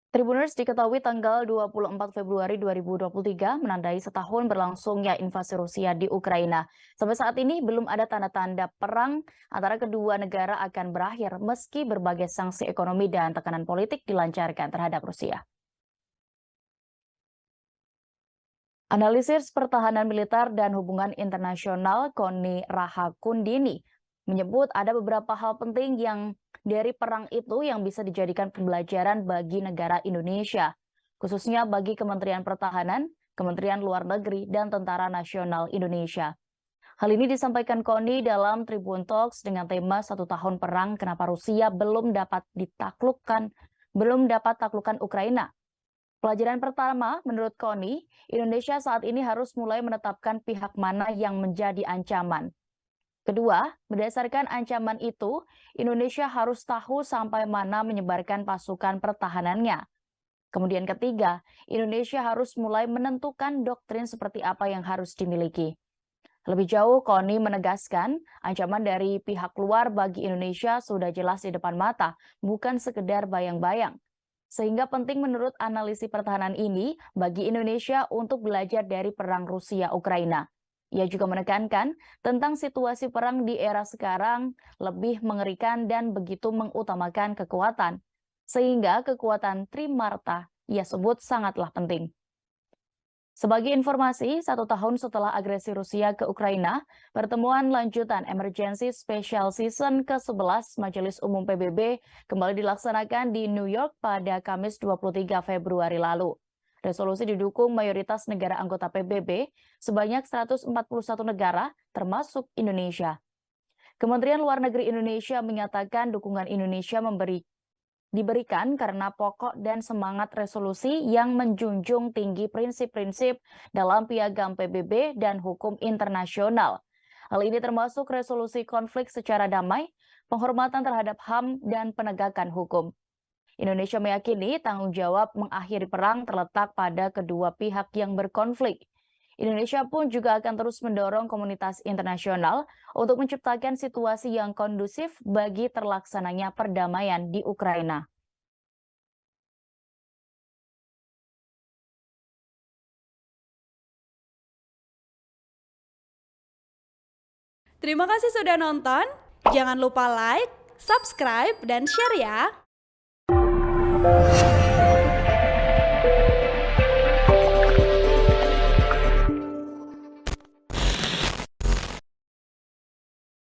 Tribuners diketahui tanggal 24 Februari 2023 menandai setahun berlangsungnya invasi Rusia di Ukraina. Sampai saat ini belum ada tanda-tanda perang antara kedua negara akan berakhir meski berbagai sanksi ekonomi dan tekanan politik dilancarkan terhadap Rusia. Analisis pertahanan militer dan hubungan internasional Koni Rahakundini menyebut ada beberapa hal penting yang dari perang itu yang bisa dijadikan pembelajaran bagi negara Indonesia, khususnya bagi Kementerian Pertahanan, Kementerian Luar Negeri, dan Tentara Nasional Indonesia. Hal ini disampaikan Koni dalam Tribun Talks dengan tema 1 tahun perang kenapa Rusia belum dapat taklukkan Ukraina. Pelajaran pertama, menurut Koni, Indonesia saat ini harus mulai menetapkan pihak mana yang menjadi ancaman. Kedua, berdasarkan ancaman itu, Indonesia harus tahu sampai mana menyebarkan pasukan pertahanannya. Kemudian ketiga, Indonesia harus mulai menentukan doktrin seperti apa yang harus dimiliki. Lebih jauh, Koni menegaskan ancaman dari pihak luar bagi Indonesia sudah jelas di depan mata, bukan sekedar bayang-bayang. Sehingga penting menurut analisi pertahanan ini bagi Indonesia untuk belajar dari perang Rusia-Ukraina. Ia juga menekankan tentang situasi perang di era sekarang lebih mengerikan dan begitu mengutamakan kekuatan. Sehingga kekuatan Trimarta ia sebut sangatlah penting. Sebagai informasi, 1 tahun setelah agresi Rusia ke Ukraina, pertemuan lanjutan Emergency Special Session ke-11 Majelis Umum PBB kembali dilaksanakan di New York pada Kamis 23 Februari lalu. Resolusi didukung mayoritas negara anggota PBB sebanyak 141 negara, termasuk Indonesia. Kementerian Luar Negeri Indonesia menyatakan dukungan Indonesia diberikan karena pokok dan semangat resolusi yang menjunjung tinggi prinsip-prinsip dalam piagam PBB dan hukum internasional. Hal ini termasuk resolusi konflik secara damai, penghormatan terhadap HAM, dan penegakan hukum. Indonesia meyakini tanggung jawab mengakhiri perang terletak pada kedua pihak yang berkonflik. Indonesia pun juga akan terus mendorong komunitas internasional untuk menciptakan situasi yang kondusif bagi terlaksananya perdamaian di Ukraina. Terima kasih sudah nonton. Jangan lupa like, subscribe, dan share ya.